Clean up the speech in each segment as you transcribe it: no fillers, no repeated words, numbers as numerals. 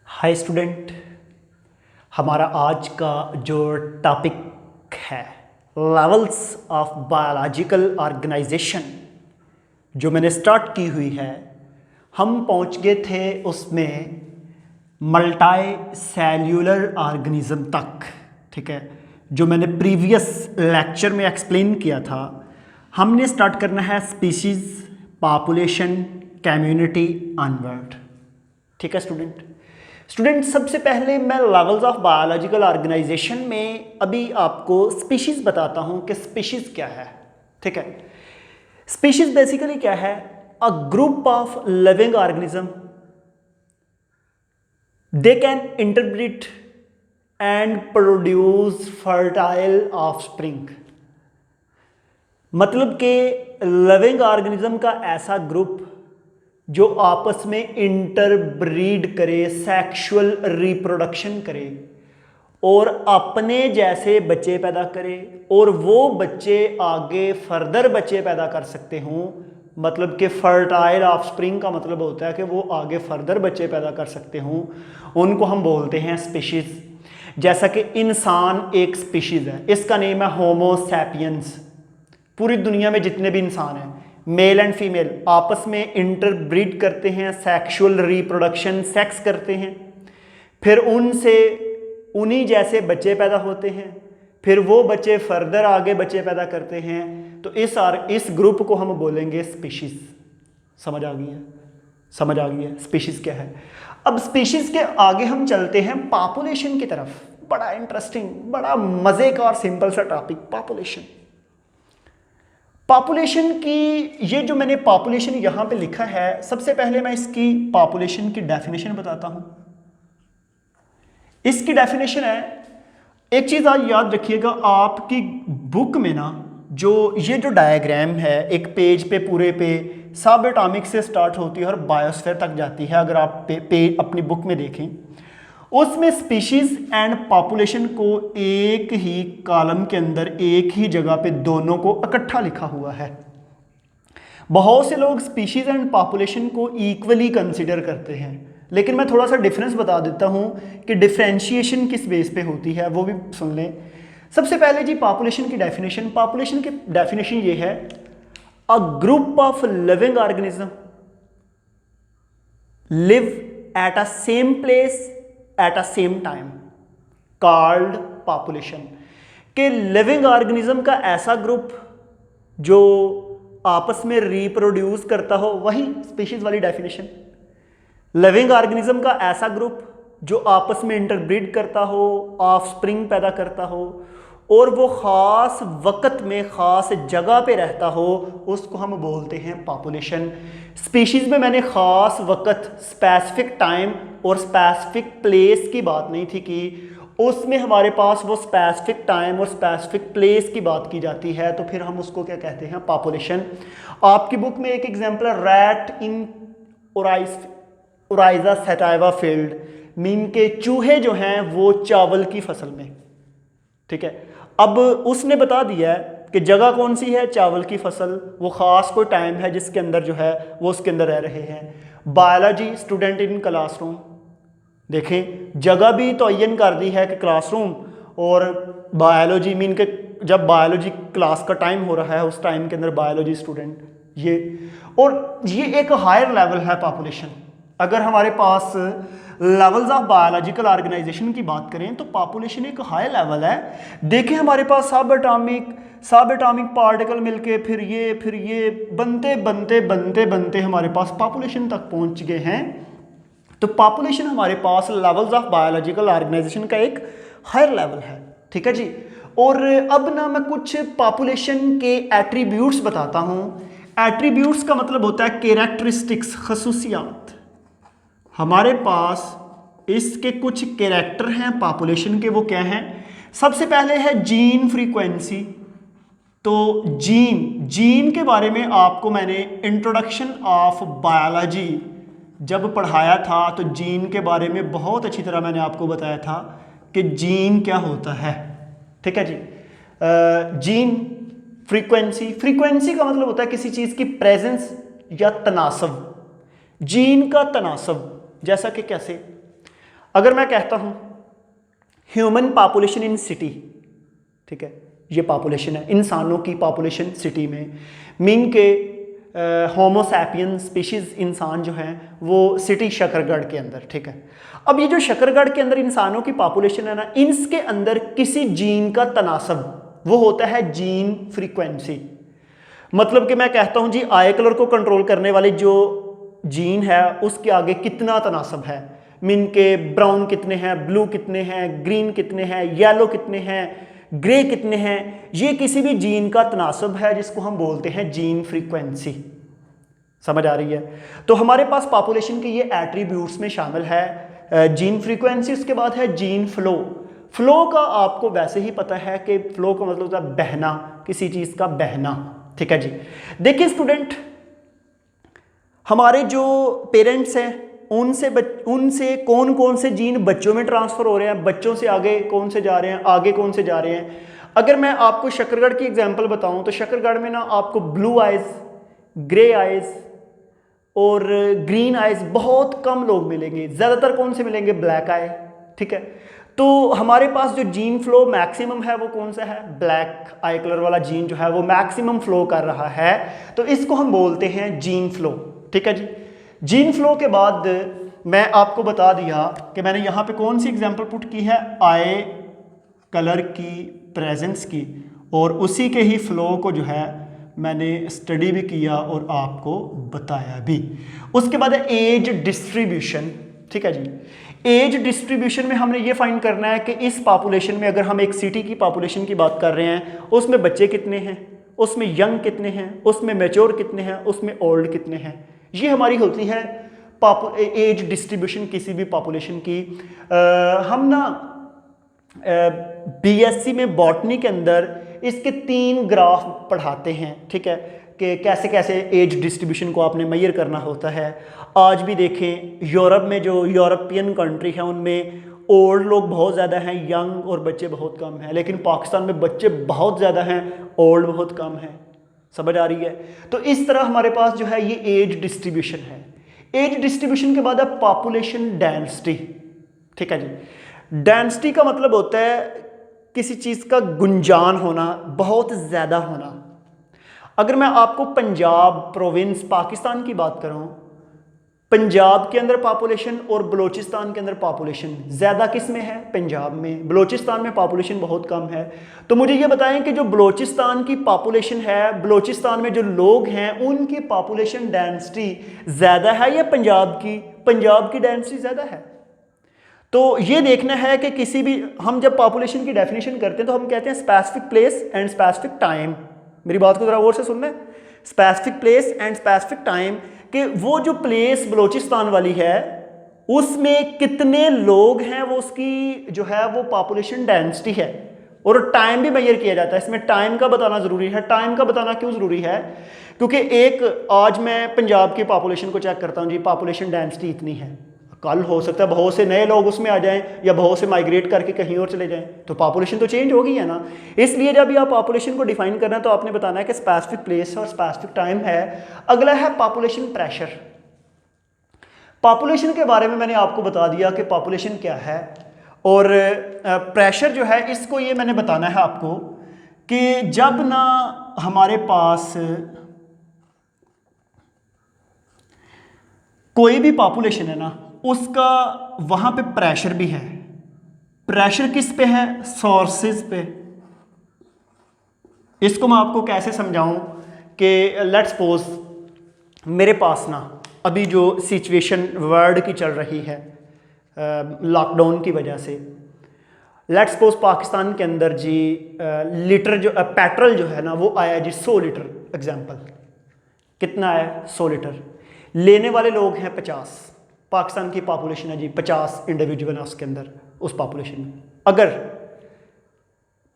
Hi student, हमारा आज का जो टॉपिक है लेवल्स ऑफ बायोलॉजिकल ऑर्गेनाइजेशन जो मैंने स्टार्ट की हुई है, हम पहुंच गए थे उसमें मल्टी सेल्यूलर ऑर्गेनिज्म तक। ठीक है, जो मैंने प्रीवियस लेक्चर में एक्सप्लेन किया था। हमने स्टार्ट करना है स्पीशीज़, पॉपुलेशन, कम्युनिटी, अनवर्ड। ठीक है स्टूडेंट, सबसे पहले मैं लेवल्स ऑफ बायोलॉजिकल ऑर्गेनाइजेशन में अभी आपको स्पीशीज़ बताता हूं कि स्पीशीज़ क्या है। ठीक है, स्पीशीज़ बेसिकली क्या है? A group of living organism, they can interbreed and produce fertile offspring. मतलब कि लिविंग ऑर्गेनिज्म का ऐसा ग्रुप जो आपस में इंटरब्रीड करे, सेक्सुअल रिप्रोडक्शन करे और अपने जैसे बच्चे पैदा करे और वो बच्चे आगे फर्दर बच्चे पैदा कर सकते हों। मतलब कि फर्टाइल ऑफस्प्रिंग का मतलब होता है कि वो आगे फर्दर बच्चे पैदा कर सकते हों, उनको हम बोलते हैं स्पीशीज़। जैसा कि इंसान एक स्पीशीज़ है, इसका नेम है होमो सैपियंस। पूरी दुनिया में जितने भी इंसान हैं, मेल एंड फीमेल आपस में इंटरब्रीड करते हैं, सेक्सुअल रिप्रोडक्शन, सेक्स करते हैं, फिर उनसे उन्हीं जैसे बच्चे पैदा होते हैं, फिर वो बच्चे फर्दर आगे बच्चे पैदा करते हैं। तो इस ग्रुप को हम बोलेंगे स्पीशीज। समझ आ गई है? समझ आ गई है स्पीशीज क्या है। अब स्पीशीज के आगे हम चलते हैं पॉपुलेशन की तरफ। बड़ा इंटरेस्टिंग, बड़ा मजे का और सिंपल सा टॉपिक, पॉपुलेशन। पॉपुलेशन की ये जो मैंने पॉपुलेशन यहां पे लिखा है, सबसे पहले मैं इसकी पॉपुलेशन की डेफिनेशन बताता हूं। इसकी डेफिनेशन है, एक चीज आज याद रखिएगा, आपकी बुक में ना जो ये जो डायग्राम है, एक पेज पे पूरे पे सब एटॉमिक से स्टार्ट होती है और बायोस्फीयर तक जाती है। अगर आप अपनी बुक में देखें, उसमें स्पीशीज एंड पॉपुलेशन को एक ही कॉलम के अंदर एक ही जगह पे दोनों को इकट्ठा लिखा हुआ है। बहुत से लोग स्पीशीज एंड पॉपुलेशन को इक्वली कंसीडर करते हैं, लेकिन मैं थोड़ा सा डिफरेंस बता देता हूं कि डिफरेंशिएशन किस बेस पे होती है, वो भी सुन लें। सबसे पहले जी पॉपुलेशन की डेफिनेशन। पॉपुलेशन की डेफिनेशन ये है, a group of living organism live at a same place at a same time called population. के लिविंग ऑर्गेनिज्म का ऐसा ग्रुप जो आपस में रिप्रोड्यूस करता हो, वही स्पीशीज वाली डेफिनेशन। लिविंग ऑर्गेनिज्म का ऐसा ग्रुप जो आपस में इंटरब्रीड करता हो, ऑफस्प्रिंग पैदा करता हो और वो ख़ास वक्त में ख़ास जगह पे रहता हो, उसको हम बोलते हैं पॉपुलेशन। स्पीशीज़ में मैंने ख़ास वक्त, स्पेसिफिक टाइम और स्पेसिफिक प्लेस की बात नहीं थी की, उसमें हमारे पास वो स्पेसिफिक टाइम और स्पेसिफिक प्लेस की बात की जाती है, तो फिर हम उसको क्या कहते हैं? पॉपुलेशन। आपकी बुक में एक एग्जाम्पल है, रैट इन ओराइजा सेटाइवा फील्ड, मीन के चूहे जो हैं वो चावल की फसल में। ठीक है, अब उसने बता दिया है कि जगह कौन सी है, चावल की फसल, वो ख़ास कोई टाइम है जिसके अंदर जो है वो उसके अंदर रह रहे हैं। बायोलॉजी स्टूडेंट इन क्लासरूम, देखें जगह भी तयन कर दी है कि क्लासरूम, और बायोलॉजी मीन के जब बायोलॉजी क्लास का टाइम हो रहा है उस टाइम के अंदर बायोलॉजी स्टूडेंट ये। और ये एक हायर लेवल है पॉपुलेशन। अगर हमारे पास लेवल्स ऑफ बायोलॉजिकल ऑर्गेनाइजेशन की बात करें तो पॉपुलेशन एक हाई लेवल है। देखें हमारे पास सब एटॉमिक पार्टिकल मिलके फिर ये बनते बनते बनते बनते हमारे पास पॉपुलेशन तक पहुंच गए हैं। तो पॉपुलेशन हमारे पास लेवल्स ऑफ बायोलॉजिकल ऑर्गेनाइजेशन का एक हायर लेवल है। ठीक है जी। और अब ना मैं कुछ पॉपुलेशन के एट्रीब्यूट्स बताता हूं। एट्रीब्यूट्स का मतलब होता है कैरेक्टरिस्टिक्स, खसूसियात। हमारे पास इसके कुछ कैरेक्टर हैं पॉपुलेशन के, वो क्या हैं? सबसे पहले है जीन फ्रीक्वेंसी। तो जीन के बारे में आपको मैंने इंट्रोडक्शन ऑफ बायोलॉजी जब पढ़ाया था तो जीन के बारे में बहुत अच्छी तरह मैंने आपको बताया था कि जीन क्या होता है। ठीक है जी। जीन फ्रीक्वेंसी का मतलब होता है किसी चीज़ की प्रेजेंस या तनासब। जीन का तनासब जैसा कि कैसे? अगर मैं कहता हूँ ह्यूमन पॉपुलेशन इन सिटी, ठीक है, ये पॉपुलेशन है इंसानों की पॉपुलेशन सिटी में, मीन के होमो सैपियन स्पीशीज इंसान जो हैं वो सिटी शकरगढ़ के अंदर, ठीक है। अब ये जो शकरगढ़ के अंदर इंसानों की पॉपुलेशन है ना, इसके अंदर किसी जीन का तनासब वो होता है जीन फ्रीक्वेंसी। मतलब कि मैं कहता हूँ जी आई कलर को कंट्रोल करने वाली जो जीन है उसके आगे कितना तनासब है, मीन के ब्राउन कितने हैं, ब्लू कितने हैं, ग्रीन कितने हैं, येलो कितने हैं, ग्रे कितने हैं, ये किसी भी जीन का तनासब है जिसको हम बोलते हैं जीन फ्रीक्वेंसी। समझ आ रही है? तो हमारे पास पॉपुलेशन के ये एट्रीब्यूट्स में शामिल है जीन फ्रीक्वेंसी। उसके बाद है जीन फ्लो। फ्लो का आपको वैसे ही पता है कि फ्लो का मतलब होता है बहना, किसी चीज़ का बहना, ठीक है जी। देखिए स्टूडेंट, हमारे जो पेरेंट्स हैं उनसे कौन कौन से जीन बच्चों में ट्रांसफ़र हो रहे हैं, बच्चों से आगे कौन से जा रहे हैं, आगे कौन से जा रहे हैं। अगर मैं आपको शकरगढ़ की एग्जांपल बताऊं तो शकरगढ़ में ना आपको ब्लू आइज़, ग्रे आइज़ और ग्रीन आइज़ बहुत कम लोग मिलेंगे। ज़्यादातर कौन से मिलेंगे? ब्लैक आई, ठीक है। तो हमारे पास जो जीन फ्लो मैक्सिमम है वो कौन सा है? ब्लैक आई कलर वाला जीन जो है वो मैक्सिमम फ्लो कर रहा है, तो इसको हम बोलते हैं जीन फ्लो, ठीक है जी। जीन फ्लो के बाद मैं आपको बता दिया कि मैंने यहाँ पे कौन सी एग्जांपल पुट की है, आई कलर की प्रेजेंस की, और उसी के ही फ्लो को जो है मैंने स्टडी भी किया और आपको बताया भी। उसके बाद है एज डिस्ट्रीब्यूशन, ठीक है जी। एज डिस्ट्रीब्यूशन में हमने ये फाइंड करना है कि इस पॉपुलेशन में अगर हम एक सिटी की पॉपुलेशन की बात कर रहे हैं, उसमें बच्चे कितने हैं, उसमें यंग कितने हैं, उसमें मैच्योर कितने हैं, उसमें ओल्ड कितने हैं। ये हमारी होती है एज डिस्ट्रीब्यूशन किसी भी पॉपुलेशन की। हम ना बीएससी में बॉटनी के अंदर इसके 3 ग्राफ पढ़ाते हैं, ठीक है, कि कैसे कैसे एज डिस्ट्रीब्यूशन को आपने मेजर करना होता है। आज भी देखें यूरोप में जो यूरोपियन कंट्री है उनमें ओल्ड लोग बहुत ज़्यादा हैं, यंग और बच्चे बहुत कम हैं, लेकिन पाकिस्तान में बच्चे बहुत ज़्यादा हैं, ओल्ड बहुत कम हैं। समझ आ रही है? तो इस तरह हमारे पास जो है ये एज डिस्ट्रीब्यूशन है। एज डिस्ट्रीब्यूशन के बाद है पॉपुलेशन डेंसिटी, ठीक है जी। डेंसिटी का मतलब होता है किसी चीज़ का गुंजान होना, बहुत ज़्यादा होना। अगर मैं आपको पंजाब प्रोविंस पाकिस्तान की बात करूं, पंजाब के अंदर पॉपुलेशन और बलूचिस्तान के अंदर पॉपुलेशन ज़्यादा किस में है? पंजाब में। बलूचिस्तान में पॉपुलेशन बहुत कम है। तो मुझे ये बताएं कि जो बलूचिस्तान की पॉपुलेशन है, बलूचिस्तान में जो लोग हैं उनकी पॉपुलेशन डेंसिटी ज़्यादा है या पंजाब की डेंसिटी ज़्यादा है? तो ये देखना है कि किसी भी, हम जब पॉपुलेशन की डेफिनेशन करते हैं तो हम कहते हैं specific place and specific time. मेरी बात को ज़रा और से सुनना है, specific place and specific time, कि वो जो प्लेस बलूचिस्तान वाली है उसमें कितने लोग हैं, वो उसकी जो है वो पॉपुलेशन डेंसिटी है। और टाइम भी मेजर किया जाता है, इसमें टाइम का बताना ज़रूरी है। टाइम का बताना क्यों ज़रूरी है? क्योंकि एक आज मैं पंजाब की पॉपुलेशन को चेक करता हूँ जी, पॉपुलेशन डेंसिटी इतनी है, कल हो सकता है बहुत से नए लोग उसमें आ जाएं या बहुत से माइग्रेट करके कहीं और चले जाएं, तो पॉपुलेशन तो चेंज होगी है ना। इसलिए जब भी आप पॉपुलेशन को डिफाइन करना है तो आपने बताना है कि स्पेसिफिक प्लेस और स्पेसिफिक टाइम है। अगला है पॉपुलेशन प्रेशर। पॉपुलेशन के बारे में मैंने आपको बता दिया कि पॉपुलेशन क्या है, और प्रेशर जो है इसको ये मैंने बताना है आपको कि जब ना हमारे पास कोई भी पॉपुलेशन है ना, उसका वहां पे प्रेशर भी है। प्रेशर किस पे है? सोर्सेज पे। इसको मैं आपको कैसे समझाऊं कि लेट्स सपोज मेरे पास ना अभी जो सिचुएशन वर्ल्ड की चल रही है लॉकडाउन की वजह से, लेट्स सपोज पाकिस्तान के अंदर जी लीटर जो पेट्रोल जो है ना वो आया जी 100 लीटर, एग्जांपल कितना आया? 100 लीटर। लेने वाले लोग हैं 50। पाकिस्तान की पॉपुलेशन है जी 50 इंडिविजुअल है उसके अंदर, उस पॉपुलेशन में अगर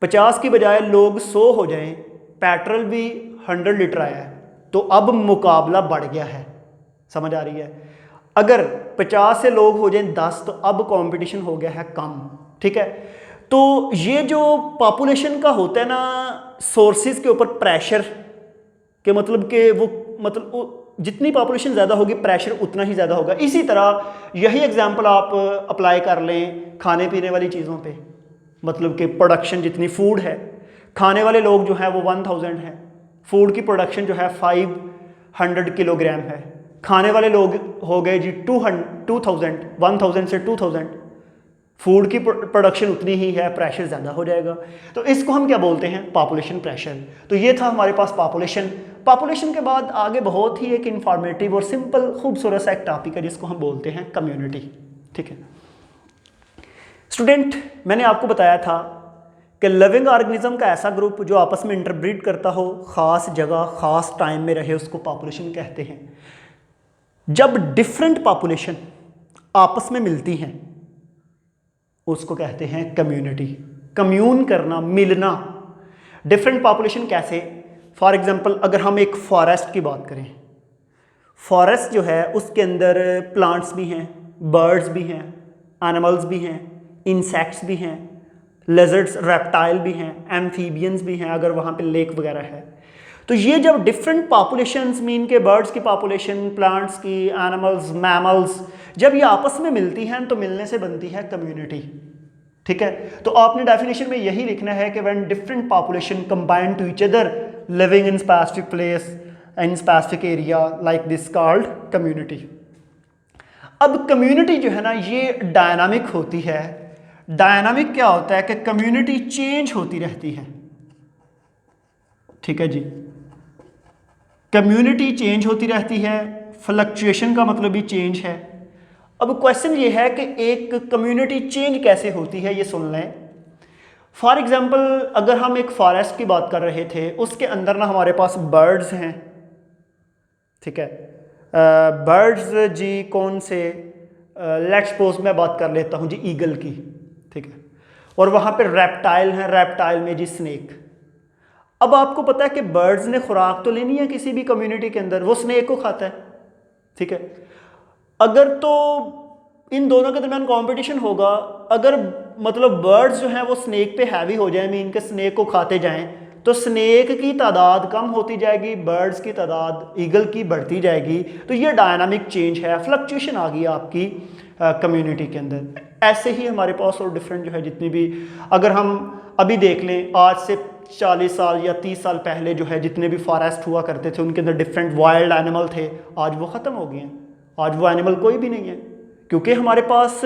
50 की बजाय लोग 100 हो जाएं, पेट्रोल भी 100 लीटर आया है, तो अब मुकाबला बढ़ गया है। समझ आ रही है? अगर 50 से लोग हो जाएं 10 तो अब कंपटीशन हो गया है कम, ठीक है। तो ये जो पॉपुलेशन का होता है ना सोर्सेज के ऊपर प्रेशर के, मतलब कि वो मतलब जितनी पॉपुलेशन ज़्यादा होगी प्रेशर उतना ही ज़्यादा होगा। इसी तरह यही एग्जांपल आप अप्लाई कर लें खाने पीने वाली चीज़ों पे, मतलब कि प्रोडक्शन जितनी फूड है, खाने वाले लोग जो हैं वो 1000 हैं, फूड की प्रोडक्शन जो है 500 किलोग्राम है, खाने वाले लोग हो गए जी 2000, 1000 से 2000, फूड की प्रोडक्शन उतनी ही है, प्रेशर ज़्यादा हो जाएगा। तो इसको हम क्या बोलते हैं? Population pressure. तो ये था हमारे पास पॉपुलेशन। पॉपुलेशन के बाद आगे बहुत ही एक इंफॉर्मेटिव और सिंपल खूबसूरत सा एक टॉपिक है जिसको हम बोलते हैं कम्युनिटी। ठीक है स्टूडेंट, मैंने आपको बताया था कि लिविंग ऑर्गेनिज्म का ऐसा ग्रुप जो आपस में इंटरब्रीड करता हो, ख़ास जगह ख़ास टाइम में रहे, उसको पॉपुलेशन कहते हैं। जब डिफरेंट पॉपुलेशन आपस में मिलती हैं उसको कहते हैं कम्युनिटी। कम्यून करना, मिलना। डिफरेंट पॉपुलेशन कैसे? फॉर एग्जांपल अगर हम एक फॉरेस्ट की बात करें, फॉरेस्ट जो है उसके अंदर प्लांट्स भी हैं, बर्ड्स भी हैं, एनिमल्स भी हैं, इंसेक्ट्स भी हैं, लेजर्ड्स, रेप्टाइल भी हैं, एम्फीबियंस भी हैं अगर वहाँ पे लेक वगैरह है। तो ये जब डिफरेंट पॉपुलेशंस मीन के बर्ड्स की पॉपुलेशन, प्लांट्स की, एनिमल्स, मैमल्स, जब ये आपस में मिलती हैं तो मिलने से बनती है कम्युनिटी। ठीक है, तो आपने डेफिनेशन में यही लिखना है कि when different population combine to each other living in specific place in specific area like this called community. अब कम्युनिटी जो है ना ये डायनामिक होती है। डायनामिक क्या होता है कि कम्युनिटी चेंज होती रहती है। ठीक है जी, कम्युनिटी चेंज होती रहती है, फ्लक्चुएशन का मतलब भी चेंज है। अब क्वेश्चन ये है कि एक कम्युनिटी चेंज कैसे होती है, ये सुन लें। फॉर एग्जांपल अगर हम एक फॉरेस्ट की बात कर रहे थे, उसके अंदर ना हमारे पास बर्ड्स हैं। ठीक है, बर्ड्स जी कौन से, लेट्स सपोज मैं बात कर लेता हूँ जी ईगल की। ठीक है, और वहाँ पे रेप्टाइल हैं, रेप्टाइल में जी स्नेक। अब आपको पता है कि बर्ड्स ने खुराक तो लेनी है किसी भी कम्युनिटी के अंदर, वो स्नेक को खाता है। ठीक है, अगर तो इन दोनों के दरमियान कंपटीशन होगा, अगर मतलब बर्ड्स जो हैं वो स्नेक पे हैवी हो जाए, मीन के स्नेक को खाते जाएं, तो स्नेक की तादाद कम होती जाएगी, बर्ड्स की तादाद ईगल की बढ़ती जाएगी। तो ये डायनामिक चेंज है, फ्लक्चुएशन आ गई आपकी कम्युनिटी के अंदर। ऐसे ही हमारे पास और डिफरेंट जो है जितनी भी, अगर हम अभी देख लें आज से 40 साल या 30 साल पहले जो है जितने भी फॉरेस्ट हुआ करते थे उनके अंदर डिफरेंट वाइल्ड एनिमल थे, आज वो ख़त्म हो गए हैं। आज वो एनिमल कोई भी नहीं है, क्योंकि हमारे पास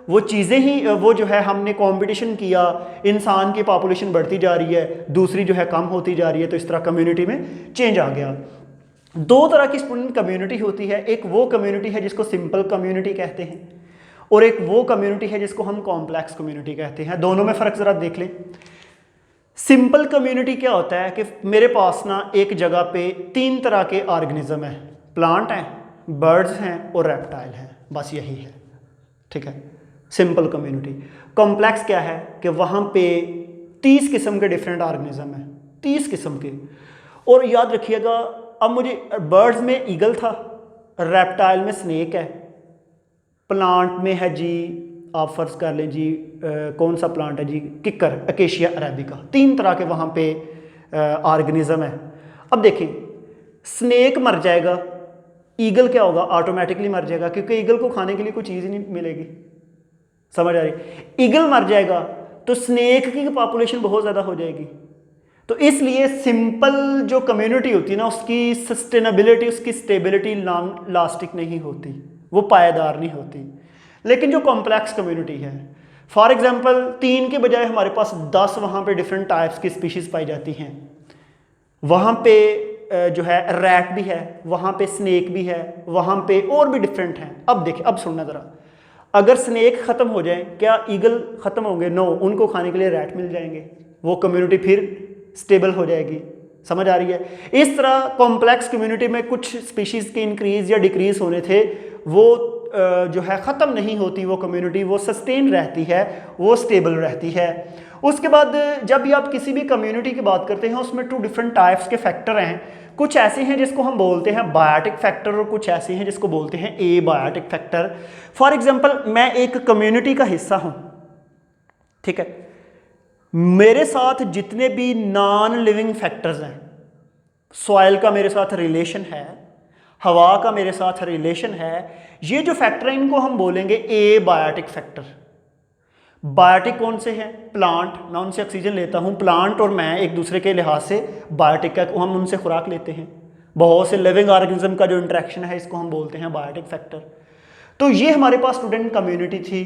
वो चीज़ें ही वो जो है हमने कंपटीशन किया, इंसान की पॉपुलेशन बढ़ती जा रही है, दूसरी जो है कम होती जा रही है, तो इस तरह कम्युनिटी में चेंज आ गया। दो तरह की स्टूडेंट कम्युनिटी होती है, एक वो कम्युनिटी है जिसको सिंपल कम्युनिटी कहते हैं, और एक वो कम्युनिटी है जिसको हम कॉम्प्लेक्स कम्युनिटी कहते हैं। दोनों में फ़र्क ज़रा देख लें। सिंपल कम्युनिटी क्या होता है कि मेरे पास ना एक जगह पे 3 तरह के ऑर्गेनिज्म हैं, प्लांट हैं, बर्ड्स हैं और रेप्टाइल हैं, बस यही है। ठीक है, सिंपल कम्युनिटी। कॉम्प्लेक्स क्या है कि वहाँ पे 30 किस्म के डिफरेंट ऑर्गेनिज्म हैं, 30 किस्म के। और याद रखिएगा, अब मुझे बर्ड्स में ईगल था, रेप्टाइल में स्नेक है, प्लांट में है जी आप फर्ज कर लें जी कौन सा प्लांट है जी, किकर, अकेशिया अरेबिका। 3 तरह के वहाँ पे ऑर्गेनिज्म है। अब देखें, स्नेक मर जाएगा, ईगल क्या होगा, ऑटोमेटिकली मर जाएगा, क्योंकि ईगल को खाने के लिए कोई चीज़ ही नहीं मिलेगी। समझ आ रही? ईगल मर जाएगा तो स्नेक की पॉपुलेशन बहुत ज़्यादा हो जाएगी। तो इसलिए सिंपल जो कम्युनिटी होती है ना, उसकी सस्टेनेबिलिटी, उसकी स्टेबिलिटी लॉन्ग लास्टिंग नहीं होती, वो पायदार नहीं होती। लेकिन जो कॉम्प्लेक्स कम्युनिटी है, फॉर एग्जांपल 3 के बजाय हमारे पास 10 वहाँ पे डिफरेंट टाइप्स की स्पीशीज़ पाई जाती हैं। वहाँ पे जो है रैट भी है, वहाँ पे स्नेक भी है, वहाँ पे और भी डिफरेंट हैं। अब देखिए, अब सुनना ज़रा, अगर स्नेक ख़त्म हो जाए क्या ईगल ख़त्म होंगे? नो, उनको खाने के लिए रैट मिल जाएंगे, वो कम्युनिटी फिर स्टेबल हो जाएगी। समझ आ रही है? इस तरह कॉम्प्लेक्स कम्युनिटी में कुछ स्पीशीज़ के इंक्रीज़ या डिक्रीज़ होने थे, वो जो है ख़त्म नहीं होती, वो कम्युनिटी वो सस्टेन रहती है, वो स्टेबल रहती है। उसके बाद जब भी आप किसी भी कम्युनिटी की बात करते हैं, उसमें 2 डिफरेंट टाइप्स के फैक्टर हैं। कुछ ऐसे हैं जिसको हम बोलते हैं बायोटिक फैक्टर, और कुछ ऐसे हैं जिसको बोलते हैं ए बायोटिक फैक्टर। फॉर एग्जांपल मैं एक कम्युनिटी का हिस्सा हूँ, ठीक है, मेरे साथ जितने भी नॉन लिविंग फैक्टर्स हैं, सॉइल का मेरे साथ रिलेशन है, हवा का मेरे साथ रिलेशन है, ये जो फैक्टर है इनको हम बोलेंगे एबायोटिक फैक्टर। बायोटिक कौन से हैं? प्लांट, मैं उनसे ऑक्सीजन लेता हूँ, प्लांट और मैं एक दूसरे के लिहाज से बायोटिक है, हम उनसे खुराक लेते हैं। बहुत से लिविंग ऑर्गेनिज्म का जो इंटरेक्शन है इसको हम बोलते हैं बायोटिक फैक्टर। तो ये हमारे पास स्टूडेंट कम्युनिटी थी।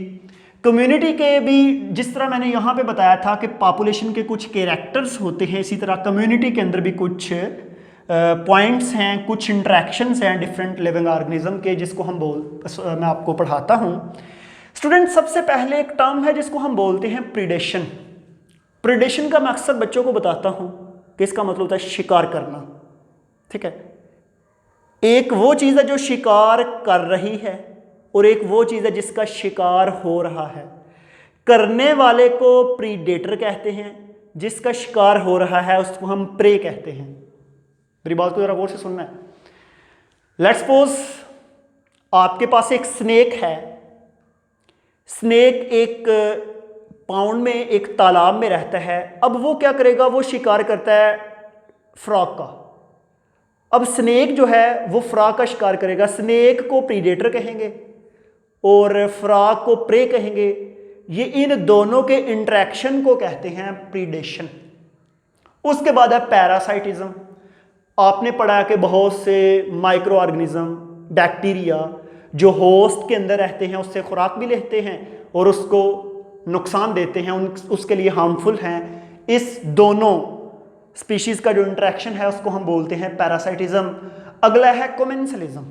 कम्युनिटी के भी जिस तरह मैंने यहाँ पे बताया था कि पॉपुलेशन के कुछ कैरेक्टर्स होते हैं, इसी तरह कम्युनिटी के अंदर भी कुछ पॉइंट्स हैं, कुछ इंटरेक्शंस हैं डिफरेंट लिविंग ऑर्गेनिज्म के, जिसको हम मैं आपको पढ़ाता हूँ। स्टूडेंट सबसे पहले एक टर्म है जिसको हम बोलते हैं प्रीडेशन। प्रीडेशन का मैं अक्सर बच्चों को बताता हूँ कि इसका मतलब होता है शिकार करना। ठीक है, एक वो चीज़ है जो शिकार कर रही है और एक वो चीज़ है जिसका शिकार हो रहा है। करने वाले को प्रीडेटर कहते हैं, जिसका शिकार हो रहा है उसको हम प्रे कहते हैं। मेरी बात को जरा गौर से सुनना है। लेट्स सपोज आपके पास एक स्नेक है। स्नेक एक पाउंड में एक तालाब में रहता है। अब वो क्या करेगा? वो शिकार करता है फ्रॉग का। अब स्नेक जो है वो फ्रॉग का शिकार करेगा। स्नेक को प्रीडेटर कहेंगे और फ्रॉग को प्रे कहेंगे। ये इन दोनों के इंटरेक्शन को कहते हैं प्रीडेशन। उसके बाद है पैरासाइटिज्म। आपने पढ़ा कि बहुत से माइक्रो ऑर्गेनिज्म, बैक्टीरिया जो होस्ट के अंदर रहते हैं उससे खुराक भी लेते हैं और उसको नुकसान देते हैं, उसके लिए हार्मफुल हैं। इस दोनों स्पीशीज का जो इंटरेक्शन है उसको हम बोलते हैं पैरासाइटिज्म। अगला है कोमेंसलिज्म।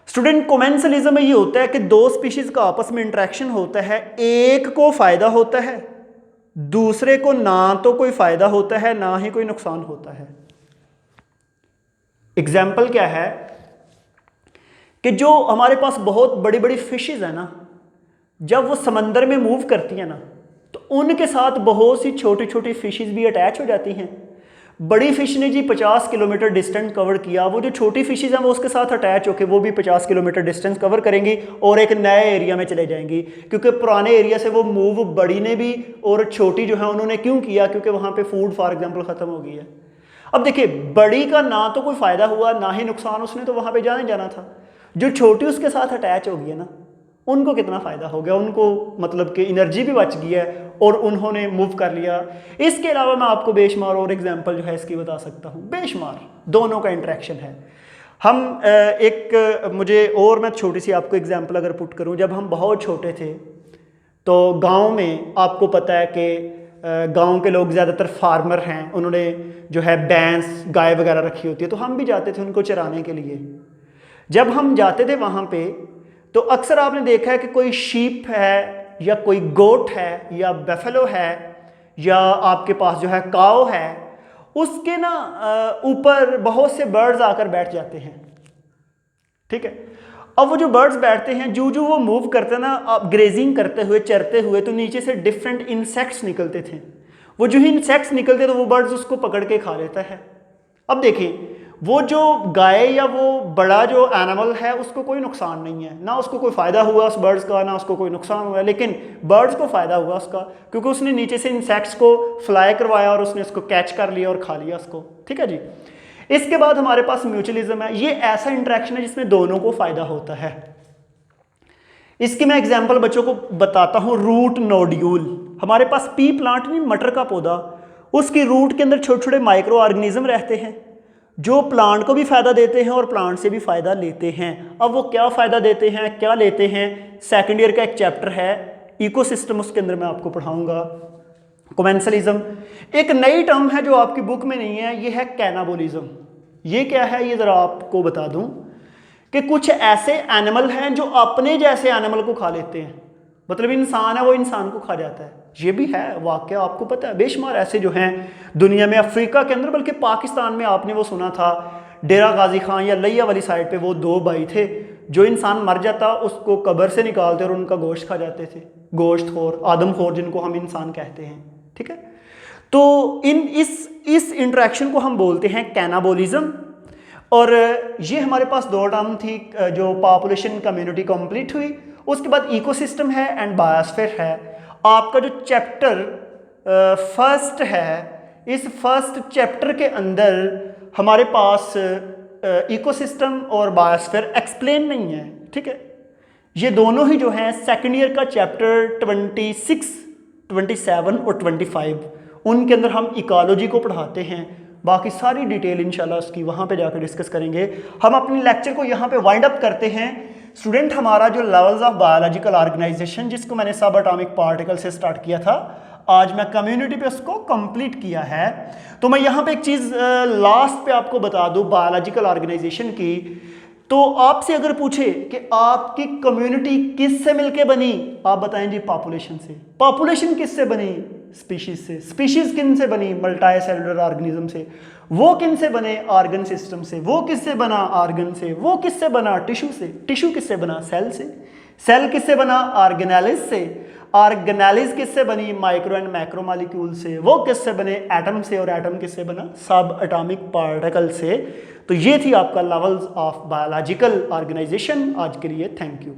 स्टूडेंट कोमेंसलिज्म में ये होता है कि दो स्पीशीज का आपस में इंटरेक्शन होता है, एक को फायदा होता है, दूसरे को ना तो कोई फायदा होता है ना ही कोई नुकसान होता है। एग्जाम्पल क्या है कि जो हमारे पास बहुत बड़ी बड़ी फिशेज है ना, जब वो समंदर में मूव करती हैं ना तो उनके साथ बहुत सी छोटी छोटी फिशेज भी अटैच हो जाती हैं। बड़ी फिश ने जी 50 किलोमीटर डिस्टेंस कवर किया, वो जो छोटी फिशेज हैं वो उसके साथ अटैच होकर वो भी 50 किलोमीटर डिस्टेंस कवर करेंगी और एक नए एरिया में चले जाएंगी, क्योंकि पुराने एरिया से वो मूव बड़ी ने भी और छोटी जो है उन्होंने क्यों किया? क्योंकि वहाँ पे फूड फॉर एग्जांपल ख़त्म हो गई है। अब देखिए, बड़ी का ना तो कोई फ़ायदा हुआ ना ही नुकसान, उसने तो वहाँ पर जाना था। जो छोटी उसके साथ अटैच हो गई है ना, उनको कितना फ़ायदा हो गया, उनको मतलब कि एनर्जी भी बच गई है और उन्होंने मूव कर लिया। इसके अलावा मैं आपको बेशुमार और एग्जांपल जो है इसकी बता सकता हूँ, बेशुमार दोनों का इंटरेक्शन है। मुझे और मैं छोटी सी आपको एग्जांपल अगर पुट करूँ, जब हम बहुत छोटे थे तो गांव में आपको पता है कि गांव के लोग ज़्यादातर फार्मर हैं, उन्होंने जो है भैंस गाय वगैरह रखी होती है, तो हम भी जाते थे उनको चराने के लिए। जब हम जाते थे वहाँ पे तो अक्सर आपने देखा है कि कोई शीप है या कोई गोट है या बेफेलो है या आपके पास जो है काओ है, उसके ना ऊपर बहुत से बर्ड्स आकर बैठ जाते हैं। ठीक है, अब वो जो बर्ड्स बैठते हैं, जो वो मूव करते हैं ना, आप ग्रेजिंग करते हुए, चरते हुए, तो नीचे से डिफरेंट इंसेक्ट्स निकलते थे। वो जो ही इंसेक्ट्स निकलते तो वो बर्ड्स उसको पकड़ के खा लेता है। अब देखिए, वो जो गाय या वो बड़ा जो एनिमल है उसको कोई नुकसान नहीं है, ना उसको कोई फ़ायदा हुआ उस बर्ड्स का, ना उसको कोई नुकसान हुआ, लेकिन बर्ड्स को फ़ायदा हुआ उसका, क्योंकि उसने नीचे से इंसेक्ट्स को फ्लाई करवाया और उसने उसको कैच कर लिया और खा लिया उसको। ठीक है जी। इसके बाद हमारे पास म्यूचुअलिज्म है। ये ऐसा इंटरेक्शन है जिसमें दोनों को फ़ायदा होता है। इसकी मैं एग्जाम्पल बच्चों को बताता हूँ। रूट नोड्यूल, हमारे पास पी प्लांट नहीं, मटर का पौधा, उसकी रूट के अंदर छोटे छोटे माइक्रो ऑर्गेनिज्म रहते हैं जो प्लांट को भी फ़ायदा देते हैं और प्लांट से भी फ़ायदा लेते हैं। अब वो क्या फ़ायदा देते हैं, क्या लेते हैं, सेकंड ईयर का एक चैप्टर है इकोसिस्टम, उसके अंदर मैं आपको पढ़ाऊंगा। कोमेंसलिज्म एक नई टर्म है जो आपकी बुक में नहीं है, ये है कैनाबोलिज्म। ये क्या है, ये ज़रा आपको बता दूं कि कुछ ऐसे एनिमल हैं जो अपने जैसे एनिमल को खा लेते हैं, मतलब इंसान है वो इंसान को खा जाता है। ये भी है वाकया, आपको पता है बेशुमार ऐसे जो हैं दुनिया में, अफ्रीका के अंदर, बल्कि पाकिस्तान में आपने वो सुना था डेरा गाजी खान या लिया वाली साइड पे, वो दो भाई थे जो इंसान मर जाता उसको कब्र से निकालते और उनका गोश्त खा जाते थे। गोश्तखोर, आदमखोर जिनको हम इंसान कहते हैं। ठीक है, तो इस इंटरेक्शन को हम बोलते हैं कैनाबोलिज्म। और ये हमारे पास दो टर्म थी जो पॉपुलेशन कम्युनिटी कंप्लीट हुई। उसके बाद इकोसिस्टम है एंड बायोस्फीयर है। आपका जो चैप्टर फर्स्ट है, इस फर्स्ट चैप्टर के अंदर हमारे पास इकोसिस्टम और बायोस्फीयर एक्सप्लेन नहीं है, ठीक है। ये दोनों ही जो हैं सेकेंड ईयर का चैप्टर 26, 27 और 25 उनके अंदर हम इकोलॉजी को पढ़ाते हैं। बाकी सारी डिटेल इंशाल्लाह उसकी वहाँ पे जाकर डिस्कस करेंगे। हम अपने लेक्चर को यहाँ पे वाइंड अप करते हैं। स्टूडेंट, हमारा जो लेवल्स ऑफ बायोलॉजिकल ऑर्गेनाइजेशन जिसको मैंने सब एटॉमिक पार्टिकल से स्टार्ट किया था, आज मैं कम्युनिटी पे उसको कंप्लीट किया है। तो मैं यहाँ पे एक चीज़ लास्ट पे आपको बता दूँ बायोलॉजिकल ऑर्गेनाइजेशन की। तो आपसे अगर पूछे कि आपकी कम्युनिटी किससे मिलके बनी, आप बताएं जी पॉपुलेशन से। पॉपुलेशन किससे बनी? स्पीशीज से। स्पीशीज किन से बनी? मल्टी सेलुलर ऑर्गेनिज्म से। वो किन से बने? ऑर्गन सिस्टम से। वो किससे बना? ऑर्गन से। वो किससे बना? टिश्यू से। टिश्यू किससे बना? सेल से। सेल किससे बना? ऑर्गेनेलिस से। ऑर्गेनेलिस किससे बनी? माइक्रो एंड मैक्रो मॉलिक्यूल से। वो किससे बने? एटम से। और एटम किससे बना? सब एटॉमिक पार्टिकल से। तो ये थी आपका लेवल्स ऑफ बायोलॉजिकल ऑर्गेनाइजेशन। आज के लिए थैंक यू।